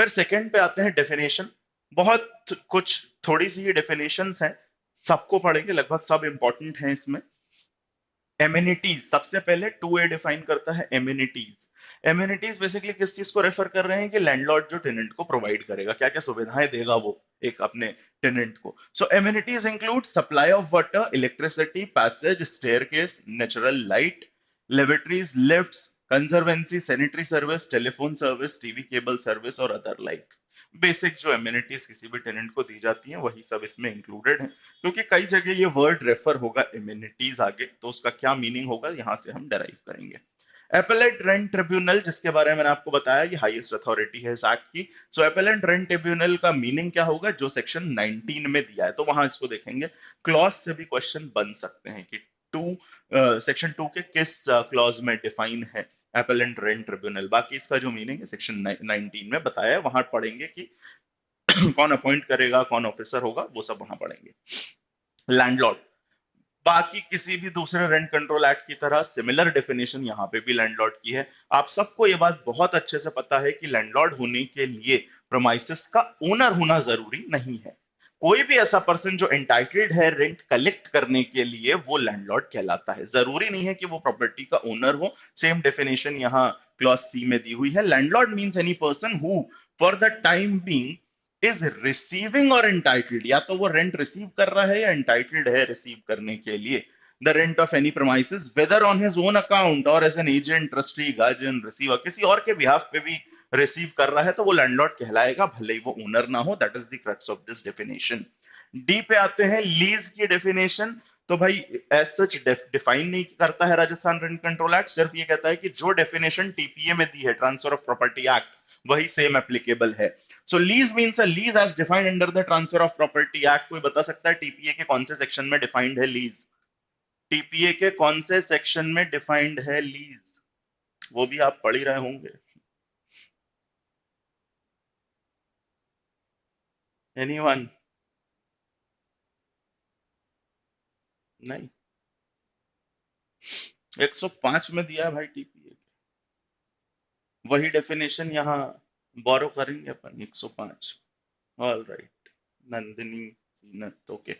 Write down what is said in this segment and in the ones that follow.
फिर सेकंड पे आते हैं डेफिनेशन। बहुत कुछ, थोड़ी सी ही डेफिनेशंस हैं, सबको पढ़ेंगे, लगभग सब इंपॉर्टेंट हैं इसमें। एम्यूनिटीज सबसे पहले 2A डिफाइन करता है एम्यूनिटीज। एम्यूनिटीज बेसिकली किस चीज को रेफर कर रहे हैं कि लैंडलॉर्ड जो टेनेंट को प्रोवाइड करेगा, क्या क्या सुविधाएं देगा वो एक अपने टेनेंट को। So amenities include supply of water, electricity, passage, staircase, natural light, lavatories, lifts, conservancy, sanitary service, telephone service, TV cable service और अदर लाइक। बेसिक जो एम्यूनिटीज किसी भी टेनेंट को दी जाती हैं वही सब इसमें इंक्लूडेड है। क्योंकि कई जगह ये वर्ड रेफर होगा इम्यूनिटीज आगे, तो उसका क्या मीनिंग होगा यहां से हम डेराइव करेंगे। एपेलेट रेंट ट्रिब्यूनल, जिसके बारे में मैंने आपको बताया, ये हाईएस्ट अथॉरिटी है इस एक्ट की। सो एपेलेट रेंट ट्रिब्यूनल का मीनिंग क्या होगा, जो सेक्शन 19 में दिया है, तो वहां इसको देखेंगे। क्लॉज से भी क्वेश्चन बन सकते हैं कि सेक्शन 2 के किस क्लॉज में डिफाइन है एपेलेंट रेंट ट्रिब्यूनल। बाकी इसका जो मीनिंग है सेक्शन 19 में बताया है, वहां पढ़ेंगे कि कौन अपॉइंट करेगा, कौन ऑफिसर होगा, वो सब वहां पढ़ेंगे। लैंडलॉर्ड, बाकी किसी भी दूसरे रेंट कंट्रोल एक्ट की तरह सिमिलर डेफिनेशन यहाँ पे भी लैंडलॉर्ड की है। आप सबको ये बात बहुत अच्छे से पता है कि लैंडलॉर्ड होने के लिए प्रोमाइसेस का ओनर होना जरूरी नहीं है। कोई भी ऐसा पर्सन जो एंटाइटल्ड है रेंट कलेक्ट करने के लिए, वो लैंडलॉर्ड कहलाता है। जरूरी नहीं है कि वो प्रॉपर्टी का ओनर हो। सेम डेफिनेशन यहाँ क्लॉज सी में दी हुई है। Landlord means any person who for the time being is receiving और एंटाइटल्ड, या तो वो रेंट रिसीव कर रहा है या एंटाइटल्ड है रिसीव करने के लिए, the rent of any premises whether on his own account और as an agent, trustee, guardian, receiver, किसी और के बिहाफ पे भी रिसीव कर रहा है तो वो लैंडलॉर्ड कहलाएगा, भले ही वो ओनर ना हो। That is the crux of this definition. D पे आते हैं, लीज की डेफिनेशन। तो भाई एज सच डिफाइन नहीं करता है राजस्थान रेंट कंट्रोल एक्ट, सिर्फ ये कहता है कि जो डेफिनेशन टीपीए में दी है, ट्रांसफर ऑफ प्रॉपर्टी एक्ट, वही सेम एप्लीकेबल है। So lease means a lease as defined under the transfer of property act. कोई बता सकता है टीपीए के कौन से सेक्शन में डिफाइंड है लीज? टीपीए के कौन से सेक्शन में डिफाइंड है लीज? वो भी आप पढ़ ही रहे होंगे। एनीवन? नहीं, 105 में दिया है भाई टीपीए। वही डेफिनेशन यहाँ बोरो करेंगे अपन, 105। All right, Nandini, Zeenat, okay.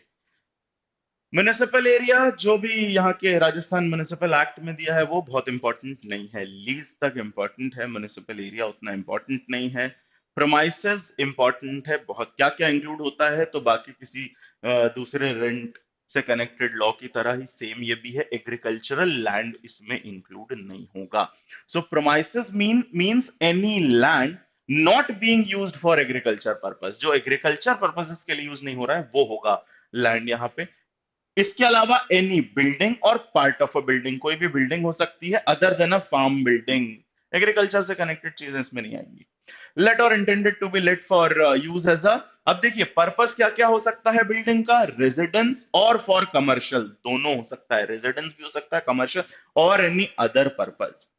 Municipal area, जो भी यहाँ के राजस्थान म्युनिसिपल एक्ट में दिया है वो बहुत इंपॉर्टेंट नहीं है, लीज तक इंपॉर्टेंट है, म्युनिसिपल एरिया उतना इंपॉर्टेंट नहीं है। प्रोमाइसेस इंपॉर्टेंट है बहुत, क्या क्या इंक्लूड होता है, तो बाकी किसी दूसरे रेंट से कनेक्टेड लॉ की तरह ही सेम ये भी है, एग्रीकल्चरल लैंड इसमें इंक्लूड नहीं होगा। So premises means any land not being used for agriculture purpose, जो एग्रीकल्चर पर्पसेस के लिए यूज नहीं हो रहा है वो होगा लैंड यहाँ पे। इसके अलावा any building or part of a building, कोई भी बिल्डिंग हो सकती है other than a farm building, agriculture से कनेक्टेड चीजें इसमें नहीं आएंगी। Let or intended to be let for use as a, अब देखिए पर्पस क्या क्या हो सकता है बिल्डिंग का, रेजिडेंस और फॉर कमर्शियल, दोनों हो सकता है, रेजिडेंस भी हो सकता है, कमर्शियल और एनी अदर पर्पस।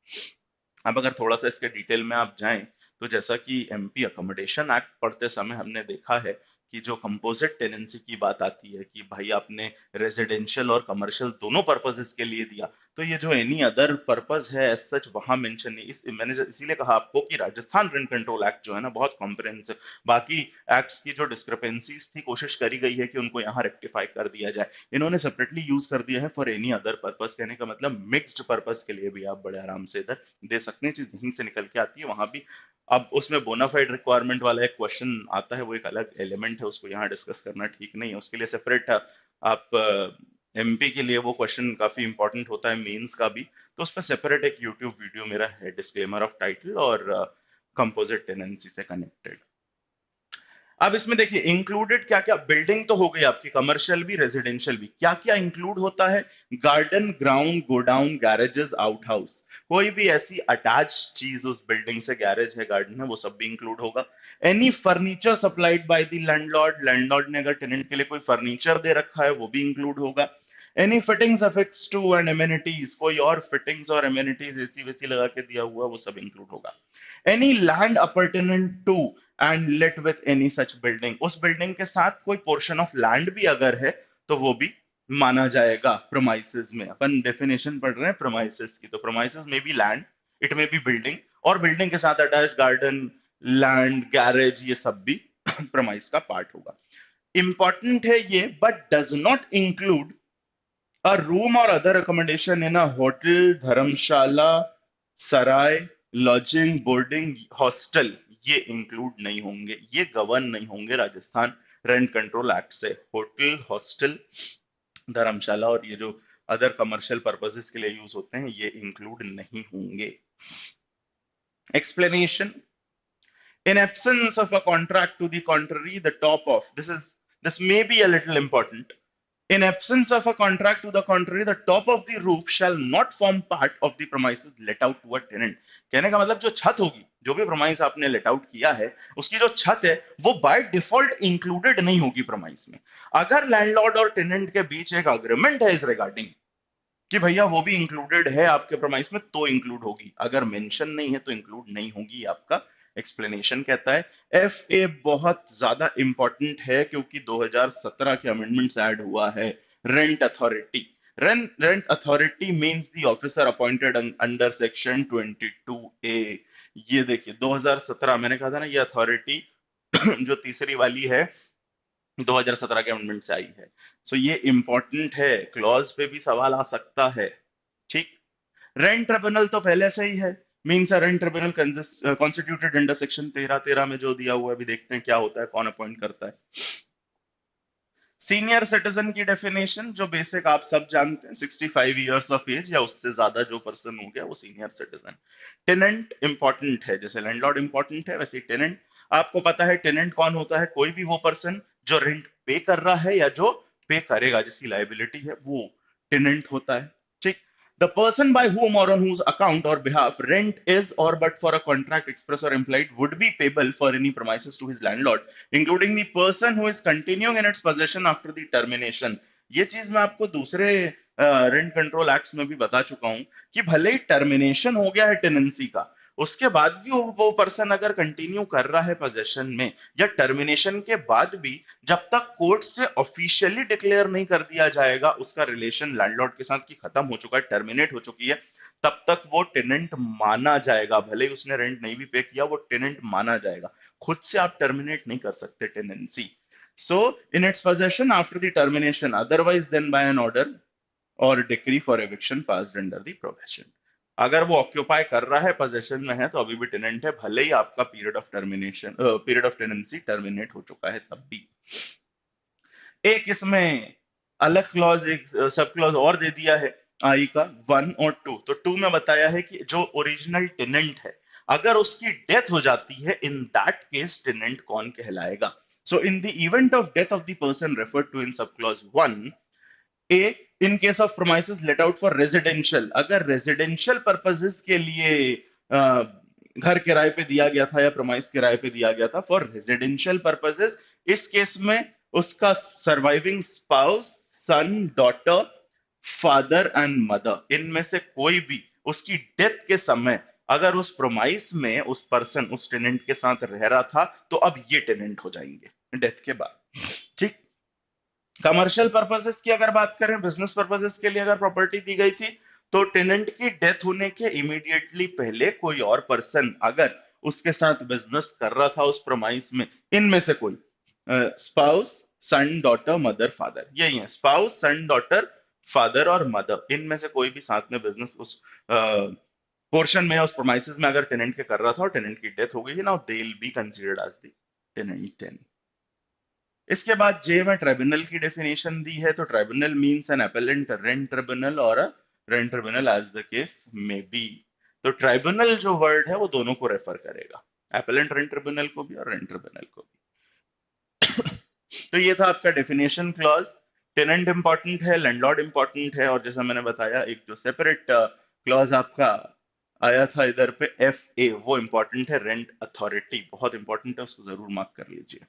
अब अगर थोड़ा सा इसके डिटेल में आप जाएं, तो जैसा कि एमपी अकोमोडेशन एक्ट पढ़ते समय हमने देखा है कि जो कंपोजिट टेनेंसी की बात आती है कि भाई आपने रेजिडेंशियल और कमर्शियल दोनों पर्पसेस के लिए दिया, तो ये जो एनी अदर पर्पस है एज सच वहां मेंशन नहीं। मैंने इसीलिए कहा आपको कि राजस्थान रेंट कंट्रोल एक्ट जो है ना बहुत कॉम्प्रिहेंसिव, बाकी एक्ट्स की जो डिस्क्रिपेंसीज थी कोशिश करी गई है कि उनको यहाँ रेक्टिफाई कर दिया जाए, इन्होंने सेपरेटली यूज कर दिया है फॉर एनी अदर पर्पस। कहने का मतलब मिक्स्ड पर्पस के लिए भी आप बड़े आराम से इधर दे सकते हैं, चीज यहीं से निकल के आती है वहां भी। अब उसमें बोनाफाइड रिक्वायरमेंट वाला एक क्वेश्चन आता है, वो एक अलग एलिमेंट है, उसको यहाँ डिस्कस करना ठीक नहीं है, उसके लिए सेपरेट आप एमपी के लिए वो क्वेश्चन काफी इंपॉर्टेंट होता है, मेंस का भी, तो उस पर सेपरेट एक यूट्यूब वीडियो मेरा है, डिस्क्लेमर ऑफ टाइटल और कंपोजिट टेनेंसी से कनेक्टेड। अब इसमें देखिए इंक्लूडेड क्या क्या, बिल्डिंग तो हो गई आपकी, कमर्शियल भी रेजिडेंशियल भी, क्या क्या इंक्लूड होता है, garden, ground, godown, garages, out house, कोई भी ऐसी अटैच चीज उस बिल्डिंग से, गैरेज है, गार्डन है, वो सब भी इंक्लूड होगा। Any furniture supplied by the landlord, landlord ने अगर टेनेंट के लिए कोई फर्नीचर दे रखा है वो भी इंक्लूड होगा। Any fittings affixed to and amenities, कोई और फिटिंग्स और एमेनिटीज एसी वेसी लगा के दिया हुआ, वो सब इंक्लूड होगा। Any land appurtenant to and let with any such building, उस बिल्डिंग के साथ कोई पोर्शन ऑफ लैंड भी अगर है तो वो भी माना जाएगा प्रोमाइसेस में। अपन डेफिनेशन पढ़ रहे हैं प्रोमाइसेस की, तो प्रोमाइसेस में भी लैंड, इट में बी बिल्डिंग, और बिल्डिंग के साथ अटैच गार्डन, लैंड, गैरेज, ये सब भी प्रमाइस का पार्ट होगा। इंपॉर्टेंट है ये, but does not include a room or other accommodation in a hotel, Dharamshala, Sarai, lodging, boarding, hostel, ये इंक्लूड नहीं होंगे, ये गवर्न नहीं होंगे राजस्थान रेंट कंट्रोल एक्ट से। होटल, हॉस्टल, धर्मशाला और ये जो अदर कमर्शियल पर्पसेस के लिए यूज होते हैं, ये इंक्लूड नहीं होंगे। Explanation: in absence of a contract to the contrary, the top of this may be a little important. In absence of a contract to the contrary, the top of the roof shall not form part of the premises let out to a tenant. कहने का मतलब जो छत होगी, जो भी premise आपने let out किया है, उसकी जो छत है वो बाय डिफॉल्ट इंक्लूडेड नहीं होगी प्रमाइस में। अगर लैंडलॉर्ड और टेनेंट के बीच एक अग्रीमेंट है इस रिगार्डिंग कि भैया वो भी इंक्लूडेड है आपके प्रमाइस में, तो इंक्लूड होगी, अगर मेंशन नहीं है तो इंक्लूड नहीं होगी, आपका एक्सप्लेनेशन कहता है। एफ ए बहुत ज्यादा इंपॉर्टेंट है क्योंकि 2017 के अमेंडमेंट्स ऐड हुआ है। Rent authority, rent authority means the officer appointed under section 22A। ये देखिए 2017 मैंने कहा था ना, ये अथॉरिटी जो तीसरी वाली है 2017 के अमेंडमेंट से आई है। सो ये इंपॉर्टेंट है, क्लॉज पे भी सवाल आ सकता है। ठीक, रेंट ट्रिब्यूनल तो पहले से ही है, means rent tribunal constituted under section 13 में जो दिया हुआ है, अभी देखते हैं क्या होता है, कौन अपॉइंट करता है। सीनियर सिटीजन की डेफिनेशन जो बेसिक आप सब जानते हैं, 65 इयर्स ऑफ एज या उससे ज्यादा जो पर्सन हो गया वो सीनियर सिटीजन। टेनेंट इंपॉर्टेंट है, जैसे लैंडलॉर्ड इंपॉर्टेंट है वैसे टेनेंट। आपको पता है टेनेंट कौन होता है? कोई भी वो पर्सन जो रेंट पे कर रहा है या जो पे करेगा, जिसकी लाइबिलिटी है, वो टेनेंट होता है। ठीक, the person by whom or on whose account or behalf rent is or but for a contract express or implied would be payable for any premises to his landlord, including the person who is continuing in its possession after the termination। ये चीज मैं आपको दूसरे rent control acts में भी बता चुका हूं कि भले ही टर्मिनेशन हो गया है टेनेंसी का, उसके बाद भी वो पर्सन अगर कंटिन्यू कर रहा है पोजेशन में, या टर्मिनेशन के बाद भी, जब तक कोर्ट से ऑफिशियली डिक्लेयर नहीं कर दिया जाएगा उसका रिलेशन लैंडलॉर्ड के साथ की खत्म हो चुका है, टर्मिनेट हो चुकी है, तब तक वो टेनेंट माना जाएगा। भले ही उसने रेंट नहीं भी पे किया, वो टेनेंट माना जाएगा। खुद से आप टर्मिनेट नहीं कर सकते tenancy. So in its possession after the termination, otherwise then by an order और decree for eviction passed under the probation. अगर वो ऑक्यूपाई कर रहा है, पोजेशन में है, तो अभी भी टेनेंट है, भले ही आपका period of termination, period of tenancy terminate हो चुका है तब भी। एक इसमें अलग क्लॉज, एक सब क्लॉज और दे दिया है आई का 1 और 2। तो 2 में बताया है कि जो ओरिजिनल टेनेंट है, अगर उसकी डेथ हो जाती है, इन दैट केस टेनेंट कौन कहलाएगा। So in the event of death of the person referred to in sub clause 1 A, in case of premises let out for residential, अगर रेजिडेंशियल पर्पसेस के लिए घर किराए पे दिया गया था या प्रोमाइस किराए पे दिया गया था फॉर रेजिडेंशियल पर्पसेस, इस केस में उसका surviving spouse, son, daughter, father and mother, इनमें से कोई भी उसकी डेथ के समय अगर उस प्रोमाइस में उस पर्सन उस टेनेंट के साथ रह रहा था, तो अब ये टेनेंट हो जाएंगे डेथ के बाद। ठीक, कमर्शियल पर्पसेस की अगर बात करें, बिजनेस पर्पसेस के लिए अगर प्रॉपर्टी दी गई थी, तो टेनेंट की डेथ होने के इमीडिएटली पहले कोई और पर्सन अगर उसके साथ बिजनेस कर रहा था उस प्रोमाइस में, इनमें से कोई spouse, son, daughter, mother, father, यही है, स्पाउस, सन, डॉटर, फादर और मदर, इनमें से कोई भी साथ में बिजनेस उस पोर्शन में, उस प्रोमाइसेस में अगर टेनेंट के कर रहा था और टेनेंट की डेथ हो गई है ना, they will be considered as the tenant. इसके बाद जे में ट्राइब्यूनल की डेफिनेशन दी है। तो tribunal means an appellate rent tribunal और rent tribunal as the case may be. तो ट्राइब्यूनल जो वर्ड है वो दोनों को रेफर करेगा, अपेलेंट रेंट ट्रिब्यूनल को भी और रेंट ट्रिब्यूनल को भी। तो ये था आपका डेफिनेशन क्लॉज। टेनेंट इंपॉर्टेंट है, लैंडलॉर्ड इंपॉर्टेंट है, और जैसा मैंने बताया एक जो सेपरेट क्लॉज आपका आया था इधर पे, एफ ए, वो इंपॉर्टेंट है। रेंट अथॉरिटी बहुत इंपॉर्टेंट है, उसको जरूर मार्क कर लीजिए।